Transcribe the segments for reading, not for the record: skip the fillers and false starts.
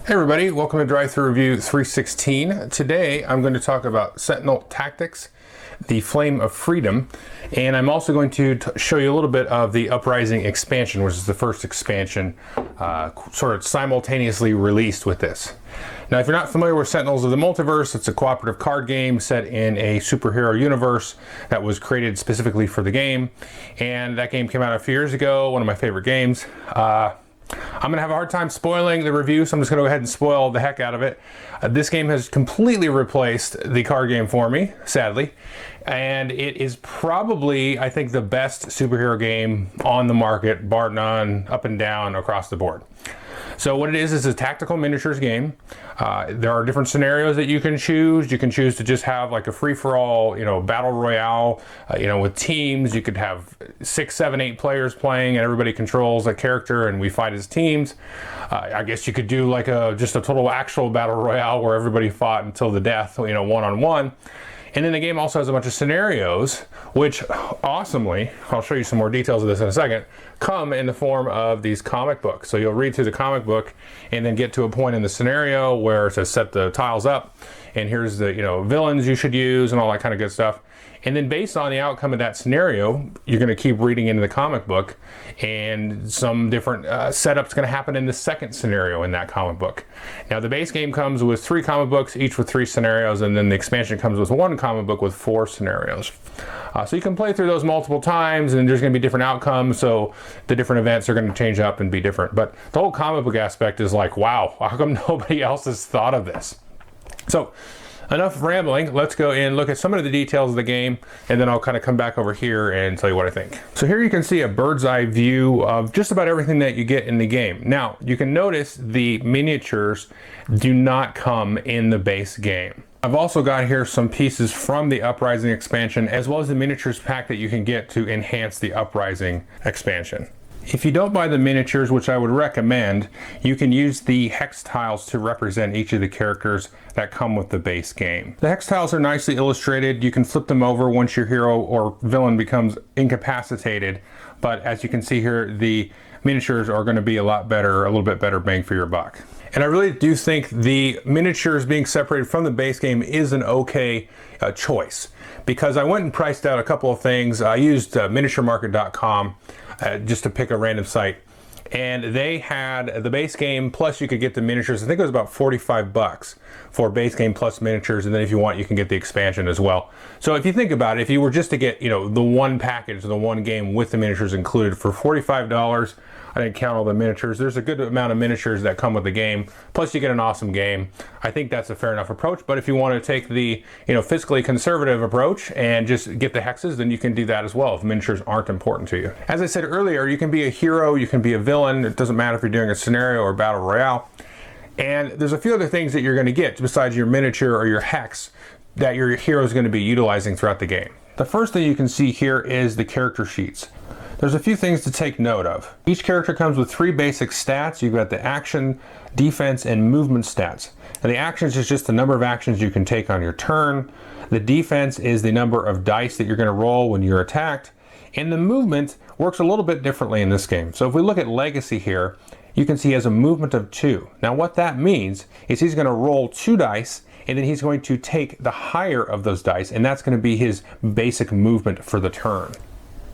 Hey everybody, welcome to Drive Thru Review 316. Today I'm going to talk about Sentinel Tactics, the Flame of Freedom, and I'm also going to show you a little bit of the Uprising expansion, which is the first expansion sort of simultaneously released with this. Now, if you're not familiar with Sentinels of the Multiverse, it's a cooperative card game set in a superhero universe that was created specifically for the game, and that game came out a few years ago, one of my favorite games. I'm gonna have a hard time spoiling the review, so I'm just gonna go ahead and spoil the heck out of it. This game has completely replaced the card game for me, sadly, and it is probably, I think, the best superhero game on the market, bar none, up and down across the board. So what it is a tactical miniatures game. There are different scenarios that you can choose. You can choose to just have like a free-for-all, battle royale, with teams. You could have 6, 7, 8 players playing, and everybody controls a character, and we fight as teams. I guess you could do like just a total actual battle royale where everybody fought until the death, one-on-one. And then the game also has a bunch of scenarios, which awesomely, I'll show you some more details of this in a second, come in the form of these comic books. So you'll read through the comic book and then get to a point in the scenario where it says set the tiles up, and here's the villains you should use and all that kind of good stuff. And then based on the outcome of that scenario, you're going to keep reading into the comic book, and some different setup's going to happen in the second scenario in that comic book. Now the base game comes with 3 comic books, each with 3 scenarios, and then the expansion comes with 1 comic book with 4 scenarios. So you can play through those multiple times, and there's going to be different outcomes, so the different events are going to change up and be different. But the whole comic book aspect is like, wow, how come nobody else has thought of this? So enough rambling, let's go and look at some of the details of the game, and then I'll kind of come back over here and tell you what I think. So here you can see a bird's eye view of just about everything that you get in the game. Now, you can notice the miniatures do not come in the base game. I've also got here some pieces from the Uprising expansion, as well as the miniatures pack that you can get to enhance the Uprising expansion. If you don't buy the miniatures, which I would recommend, you can use the hex tiles to represent each of the characters that come with the base game. The hex tiles are nicely illustrated. You can flip them over once your hero or villain becomes incapacitated, but as you can see here, the miniatures are going to be a lot better, a little bit better bang for your buck. And I really do think the miniatures being separated from the base game is an okay choice, because I went and priced out a couple of things. I used miniaturemarket.com just to pick a random site, and they had the base game plus you could get the miniatures. I think it was about 45 bucks for base game plus miniatures, and then if you want you can get the expansion as well. So if you think about it, if you were just to get the one package, the one game with the miniatures included for $45, I didn't count all the miniatures. There's a good amount of miniatures that come with the game, plus you get an awesome game. I think that's a fair enough approach, but if you want to take the fiscally conservative approach and just get the hexes, then you can do that as well if miniatures aren't important to you. As I said earlier, you can be a hero, you can be a villain. It doesn't matter if you're doing a scenario or battle royale. And there's a few other things that you're going to get besides your miniature or your hex that your hero is going to be utilizing throughout the game. The first thing you can see here is the character sheets. There's a few things to take note of. Each character comes with 3 basic stats. You've got the action, defense, and movement stats. Now, the actions is just the number of actions you can take on your turn. The defense is the number of dice that you're going to roll when you're attacked. And the movement works a little bit differently in this game. So if we look at Legacy here, you can see he has a movement of 2. Now what that means is he's going to roll 2 dice, and then he's going to take the higher of those dice, and that's going to be his basic movement for the turn.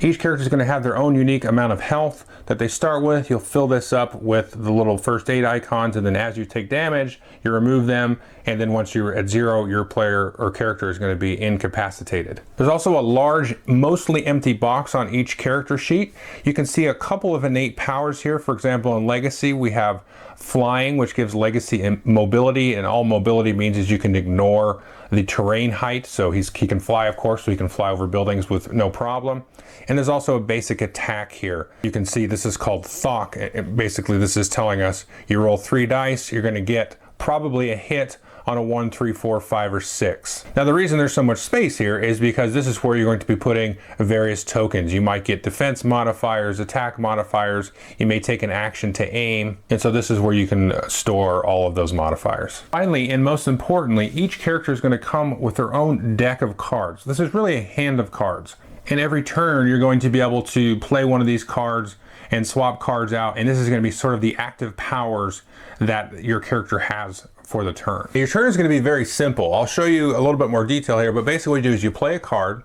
Each character is going to have their own unique amount of health that they start with. You'll fill this up with the little first aid icons, and then as you take damage, you remove them, and then once you're at 0, your player or character is going to be incapacitated. There's also a large, mostly empty box on each character sheet. You can see a couple of innate powers here. For example, in Legacy, we have flying, which gives Legacy mobility, and all mobility means is you can ignore the terrain height. So he can fly, of course, so he can fly over buildings with no problem. And there's also a basic attack here. You can see this is called Thok. Basically, this is telling us you roll 3 dice, you're going to get probably a hit on a 1, 3, 4, 5, or 6. Now the reason there's so much space here is because this is where you're going to be putting various tokens. You might get defense modifiers, attack modifiers, you may take an action to aim, and so this is where you can store all of those modifiers. Finally, and most importantly, each character is going to come with their own deck of cards. This is really a hand of cards. And every turn you're going to be able to play one of these cards and swap cards out, and this is going to be sort of the active powers that your character has for the turn. Your turn is going to be very simple. I'll show you a little bit more detail here, but basically what you do is you play a card,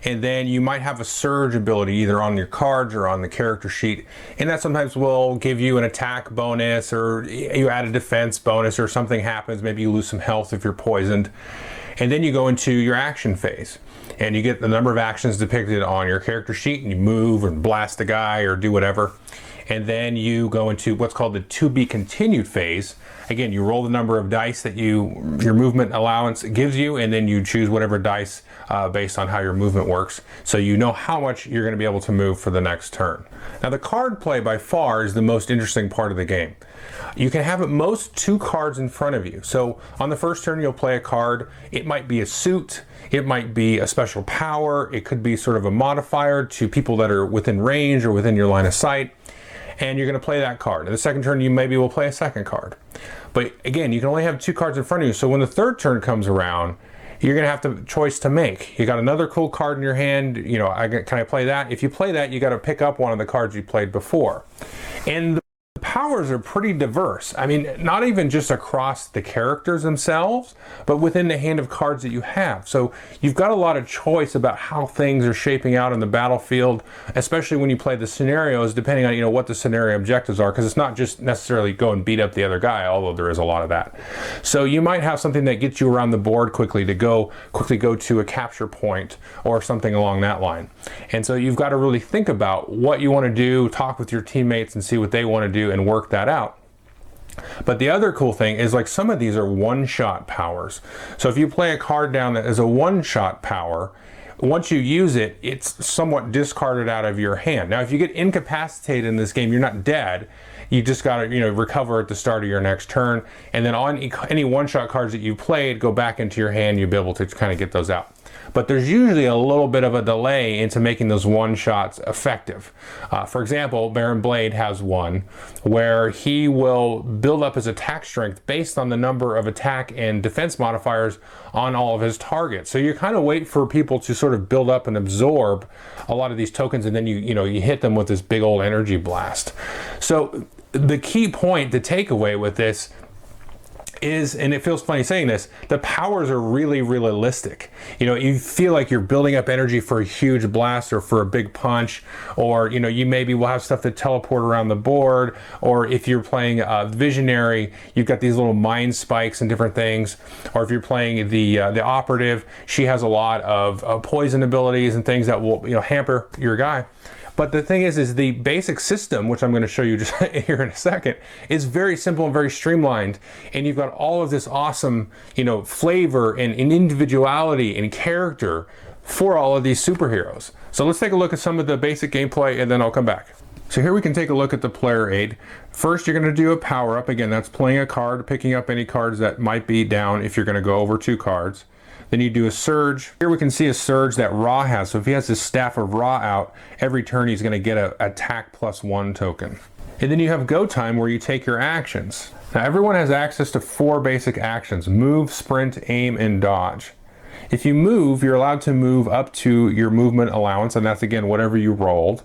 and then you might have a surge ability either on your cards or on the character sheet, and that sometimes will give you an attack bonus, or you add a defense bonus, or something happens, maybe you lose some health if you're poisoned. And then you go into your action phase, and you get the number of actions depicted on your character sheet, and you move or blast a guy or do whatever. And then you go into what's called the to be continued phase. Again, you roll the number of dice that your movement allowance gives you, and then you choose whatever dice based on how your movement works, so you know how much you're going to be able to move for the next turn. Now, the card play by far is the most interesting part of the game. You can have at most 2 cards in front of you. So on the first turn, you'll play a card. It might be a suit, it might be a special power, it could be sort of a modifier to people that are within range or within your line of sight, and you're going to play that card. In the second turn, you maybe will play a second card. But again, you can only have 2 cards in front of you, so when the third turn comes around, you're going to have the choice to make. You got another cool card in your hand, you know, can I play that? If you play that, you got to pick up one of the cards you played before. And the powers are pretty diverse. I mean, not even just across the characters themselves, but within the hand of cards that you have. So you've got a lot of choice about how things are shaping out in the battlefield, especially when you play the scenarios, depending on, you know, what the scenario objectives are, because it's not just necessarily go and beat up the other guy, although there is a lot of that. So you might have something that gets you around the board quickly to quickly go to a capture point or something along that line. And so you've got to really think about what you want to do, talk with your teammates and see what they want to do, and work that out. But the other cool thing is, like, some of these are one-shot powers. So if you play a card down that is a one-shot power, once you use it, it's somewhat discarded out of your hand. Now, if you get incapacitated in this game, you're not dead. You just got to, you know, recover at the start of your next turn, and then on any one-shot cards that you played, go back into your hand, you'll be able to kind of get those out. But there's usually a little bit of a delay into making those one-shots effective. For example, Baron Blade has one where he will build up his attack strength based on the number of attack and defense modifiers on all of his targets. So you kind of wait for people to sort of build up and absorb a lot of these tokens, and then you hit them with this big old energy blast. So the key point, the takeaway with this is, and it feels funny saying this, the powers are really realistic. You know, you feel like you're building up energy for a huge blast or for a big punch, or, you know, you maybe will have stuff that teleport around the board, or if you're playing a visionary, you've got these little mind spikes and different things, or if you're playing the operative, she has a lot of poison abilities and things that will, you know, hamper your guy. But the thing is the basic system, which I'm going to show you just here in a second, is very simple and very streamlined. And you've got all of this awesome, you know, flavor and individuality and character for all of these superheroes. So let's take a look at some of the basic gameplay, and then I'll come back. So here we can take a look at the player aid. First, you're going to do a power up. Again, that's playing a card, picking up any cards that might be down if you're going to go over 2 cards. Then you do a surge. Here we can see a surge that Ra has. So if he has his Staff of Ra out, every turn he's going to get an attack +1 token. And then you have go time, where you take your actions. Now, everyone has access to 4 basic actions: move, sprint, aim, and dodge. If you move, you're allowed to move up to your movement allowance, and that's, again, whatever you rolled.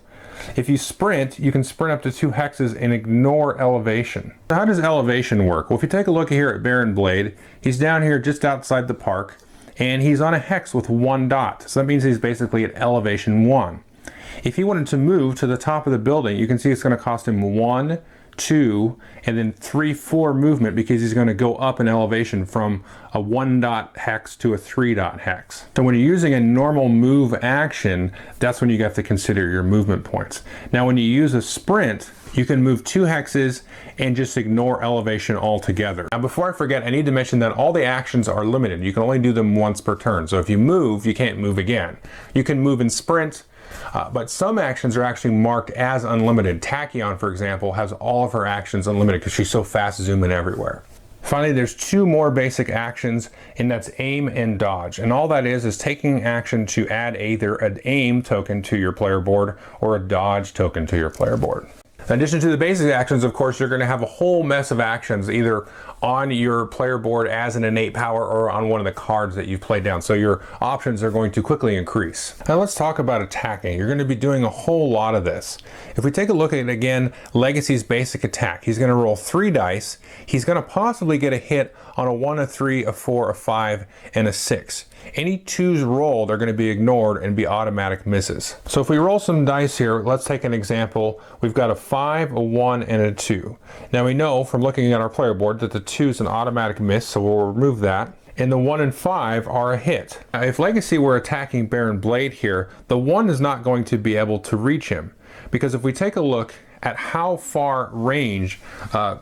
If you sprint, you can sprint up to 2 hexes and ignore elevation. So how does elevation work? Well, if you take a look here at Baron Blade, he's down here just outside the park, and he's on a hex with 1 dot. So that means he's basically at elevation 1. If he wanted to move to the top of the building, you can see it's going to cost him 1, 2, and then 3, 4 movement, because he's going to go up in elevation from a 1 dot hex to a 3 dot hex. So when you're using a normal move action, that's when you have to consider your movement points. Now when you use a sprint, you can move 2 hexes and just ignore elevation altogether. Now before I forget, I need to mention that all the actions are limited. You can only do them once per turn. So if you move, you can't move again. You can move and sprint, but some actions are actually marked as unlimited. Tachyon, for example, has all of her actions unlimited because she's so fast zooming everywhere. Finally, there's 2 more basic actions, and that's aim and dodge. And all that is taking action to add either an aim token to your player board or a dodge token to your player board. In addition to the basic actions, of course, you're going to have a whole mess of actions either on your player board as an innate power or on one of the cards that you've played down. So your options are going to quickly increase. Now let's talk about attacking. You're going to be doing a whole lot of this. If we take a look at it again, Legacy's basic attack, he's going to roll 3 dice. He's going to possibly get a hit on a 1, a 3, a 4, a 5, and a 6. Any 2s rolled are going to be ignored and be automatic misses. So if we roll some dice here, let's take an example. We've got a 5, a 1, and a 2. Now we know from looking at our player board that the 2 is an automatic miss, so we'll remove that. And the 1 and 5 are a hit. Now, if Legacy were attacking Baron Blade here, the 1 is not going to be able to reach him. Because if we take a look at how far range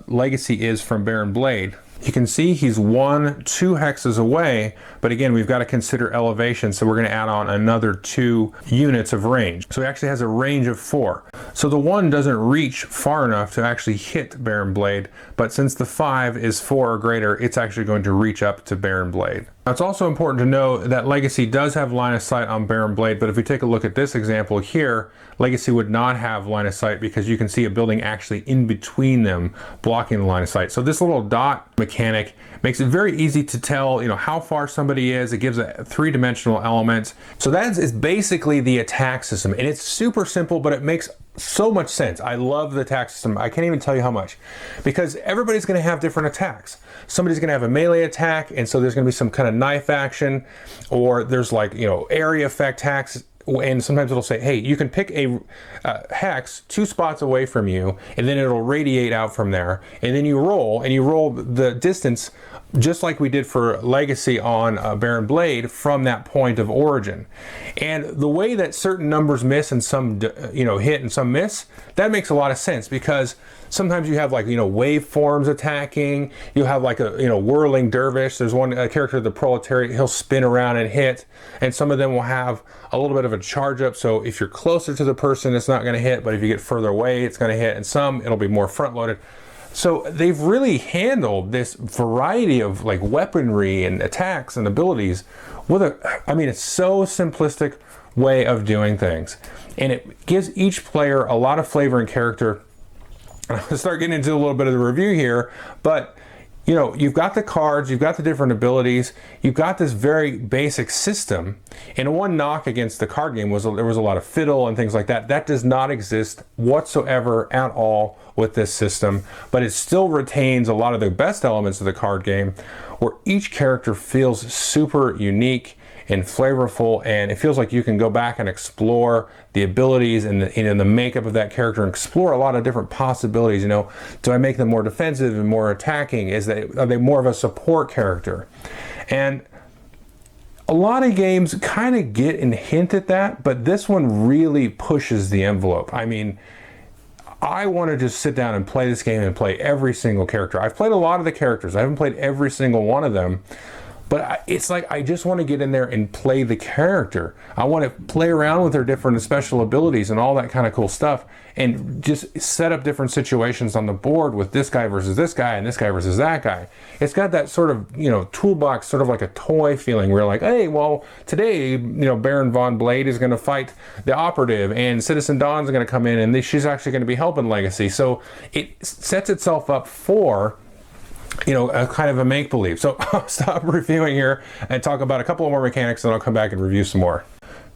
Legacy is from Baron Blade, you can see he's 1, 2 hexes away, but again, we've got to consider elevation, so we're going to add on another 2 units of range. So he actually has a range of 4. So the 1 doesn't reach far enough to actually hit Baron Blade, but since the 5 is 4 or greater, it's actually going to reach up to Baron Blade. Now, it's also important to know that Legacy does have line of sight on Baron Blade, but if we take a look at this example here, Legacy would not have line of sight because you can see a building actually in between them blocking the line of sight. So this little dot mechanic makes it very easy to tell, how far somebody is. It gives a 3-dimensional element. So that is basically the attack system, and it's super simple, but it makes so much sense. I love the attack system. I can't even tell you how much, because everybody's going to have different attacks. Somebody's going to have a melee attack, and so there's going to be some kind of knife action, or there's like, area effect hacks. And sometimes it'll say, hey, you can pick a hex 2 spots away from you, and then it'll radiate out from there. And then you roll the distance just like we did for Legacy on Baron Blade from that point of origin. And the way that certain numbers miss and some hit and some miss, that makes a lot of sense, because sometimes you have like waveforms attacking. You have like a whirling dervish. There's one character, the proletariat, he'll spin around and hit, and some of them will have a little bit of a charge up, so if you're closer to the person it's not going to hit, but if you get further away it's going to hit, and some it'll be more front loaded. So they've really handled this variety of like weaponry and attacks and abilities with it's so simplistic way of doing things, and it gives each player a lot of flavor and character. I'm going to start getting into a little bit of the review here, but you've got the cards, you've got the different abilities, you've got this very basic system. And one knock against the card game was there was a lot of fiddle and things like that. That does not exist whatsoever at all with this system, but it still retains a lot of the best elements of the card game, where each character feels super unique and flavorful, and it feels like you can go back and explore the abilities and the makeup of that character and explore a lot of different possibilities. Do I make them more defensive and more attacking? Are they more of a support character? And a lot of games kind of get and hint at that, but this one really pushes the envelope. I want to just sit down and play this game and play every single character. I've played a lot of the characters. I haven't played every single one of them. But it's like I just want to get in there and play the character. I want to play around with their different special abilities and all that kind of cool stuff, and just set up different situations on the board with this guy versus this guy and this guy versus that guy. It's got that sort of toolbox, sort of like a toy feeling, where like, hey, well, today Baron Von Blade is going to fight the operative, and Citizen Dawn's going to come in, and she's actually going to be helping Legacy. So it sets itself up for a kind of a make-believe. So I'll stop reviewing here and talk about a couple more mechanics, and I'll come back and review some more.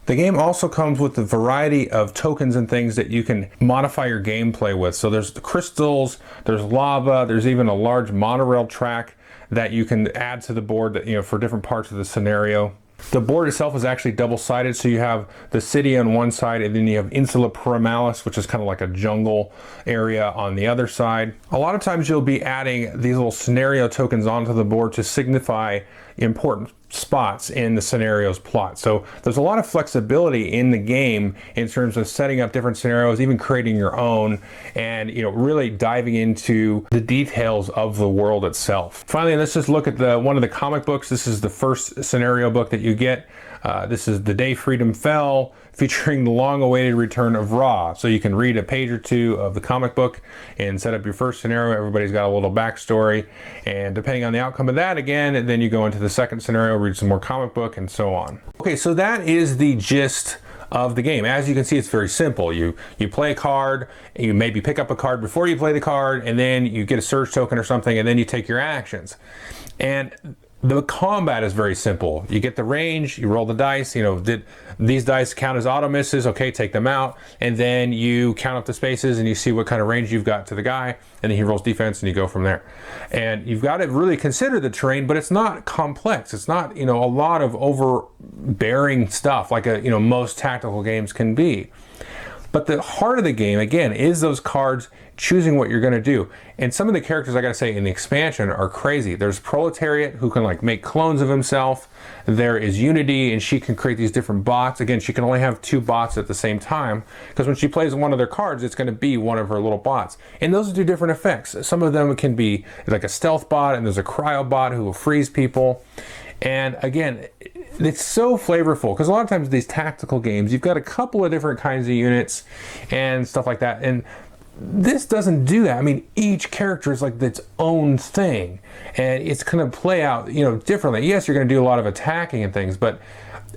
The game also comes with a variety of tokens and things that you can modify your gameplay with. So there's the crystals, there's lava, there's even a large monorail track that you can add to the board that, for different parts of the scenario. The board itself is actually double-sided, so you have the city on one side, and then you have Insula Primalis, which is kind of like a jungle area, on the other side. A lot of times you'll be adding these little scenario tokens onto the board to signify important spots in the scenario's plot. So there's a lot of flexibility in the game in terms of setting up different scenarios, even creating your own, and really diving into the details of the world itself. Finally, let's just look at one of the comic books. This is the first scenario book that you get. This is The Day Freedom Fell, featuring the long-awaited return of Ra. So you can read a page or two of the comic book and set up your first scenario. Everybody's got a little backstory, and depending on the outcome of that, again, then you go into the second scenario, read some more comic book, and so on. Okay, so that is the gist of the game. As you can see, it's very simple. You play a card, you maybe pick up a card before you play the card, and then you get a surge token or something, and then you take your actions. And the combat is very simple. You get the range, you roll the dice, did these dice count as auto misses? Okay, take them out. And then you count up the spaces and you see what kind of range you've got to the guy, and then he rolls defense and you go from there. And you've got to really consider the terrain, but it's not complex. It's not, a lot of overbearing stuff like most tactical games can be. But the heart of the game, again, is those cards, choosing what you're going to do. And some of the characters, I got to say, in the expansion are crazy. There's Proletariat, who can make clones of himself. There is Unity, and she can create these different bots. Again, she can only have 2 bots at the same time, because when she plays one of their cards, it's going to be one of her little bots. And those do different effects. Some of them can be like a stealth bot, and there's a cryo bot who will freeze people. And again, it's so flavorful, because a lot of times these tactical games, you've got a couple of different kinds of units and stuff like that. And this doesn't do that. I mean, each character is like its own thing, and it's going to play out, differently. Yes, you're going to do a lot of attacking and things, but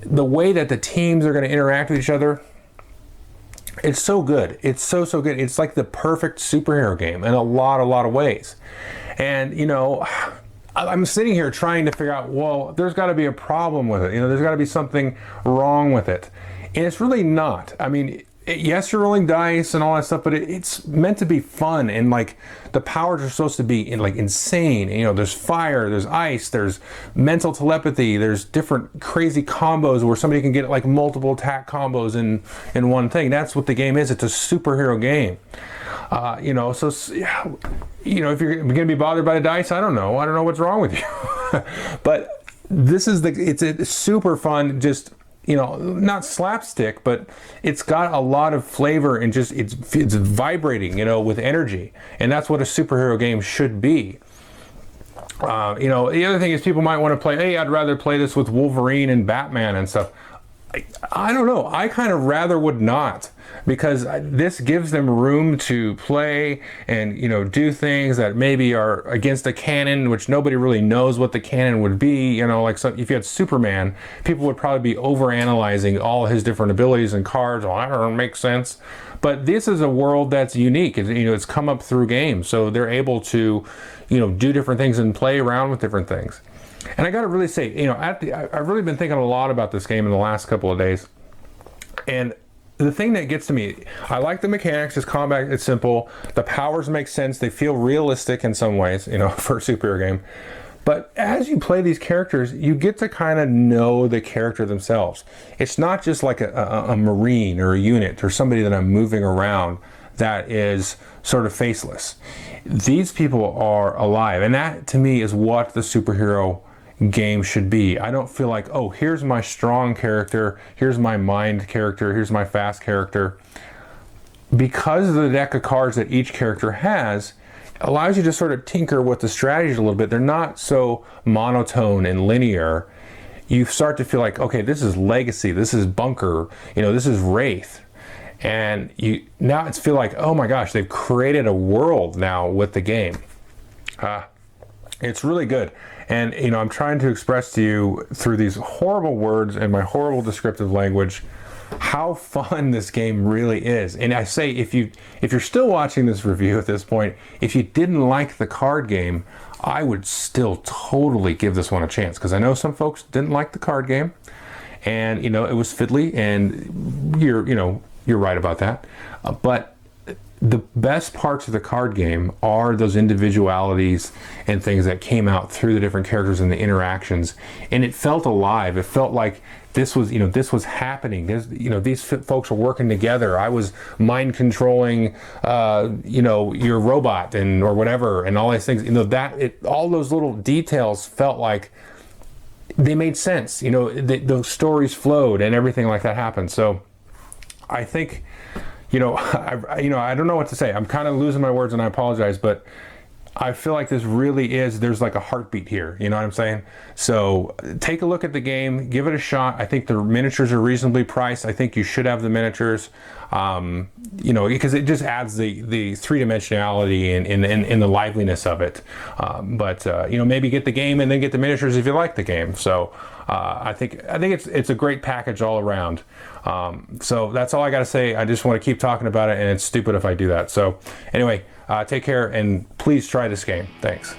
the way that the teams are going to interact with each other, it's so good. It's so good. It's like the perfect superhero game in a lot of ways. And, I'm sitting here trying to figure out, well, there's got to be a problem with it. There's got to be something wrong with it. And it's really not. I mean, yes, you're rolling dice and all that stuff, but it's meant to be fun. And the powers are supposed to be insane. There's fire, there's ice, there's mental telepathy, there's different crazy combos where somebody can get multiple attack combos in one thing. That's what the game is. It's a superhero game. If you're going to be bothered by the dice, I don't know what's wrong with you. But this is it's super fun, just, not slapstick, but it's got a lot of flavor and just, it's vibrating, with energy. And that's what a superhero game should be. The other thing is people might want to play, hey, I'd rather play this with Wolverine and Batman and stuff. I don't know. I kind of rather would not, because this gives them room to play and, do things that maybe are against the canon, which nobody really knows what the canon would be. If you had Superman, people would probably be overanalyzing all his different abilities and cards. Well, that doesn't make sense. But this is a world that's unique. It's come up through games, so they're able to, do different things and play around with different things. And I got to really say, I've really been thinking a lot about this game in the last couple of days. And the thing that gets to me, I like the mechanics. It's combat, it's simple. The powers make sense. They feel realistic in some ways, for a superhero game. But as you play these characters, you get to kind of know the character themselves. It's not just like a Marine or a unit or somebody that I'm moving around that is sort of faceless. These people are alive. And that, to me, is what the superhero game should be. I don't feel like, oh, here's my strong character, here's my mind character, here's my fast character. Because of the deck of cards that each character has, allows you to sort of tinker with the strategies a little bit. They're not so monotone and linear. You start to feel like, okay, this is Legacy, this is Bunker, this is Wraith. And now it's feel like, oh my gosh, they've created a world now with the game. It's really good. And, I'm trying to express to you through these horrible words and my horrible descriptive language how fun this game really is. And I say, if you're still watching this review at this point, if you didn't like the card game, I would still totally give this one a chance, because I know some folks didn't like the card game, and, it was fiddly, and you're right about that. But the best parts of the card game are those individualities and things that came out through the different characters and the interactions, and it felt alive. It felt like this was, this was happening. These folks were working together. I was mind controlling, your robot or whatever, and all these things. All those little details felt like they made sense. Those stories flowed and everything like that happened. So I think. I don't know what to say. I'm kind of losing my words, and I apologize, but I feel like this really is, there's like a heartbeat here, you know what I'm saying? So take a look at the game, give it a shot. I think the miniatures are reasonably priced. I think you should have the miniatures, you know, because it just adds the three-dimensionality and the liveliness of it. You know, maybe get the game and then get the miniatures if you like the game. So I think it's a great package all around. So that's all I got to say. I just want to keep talking about it, and it's stupid if I do that. So anyway, take care, and please try this game. Thanks.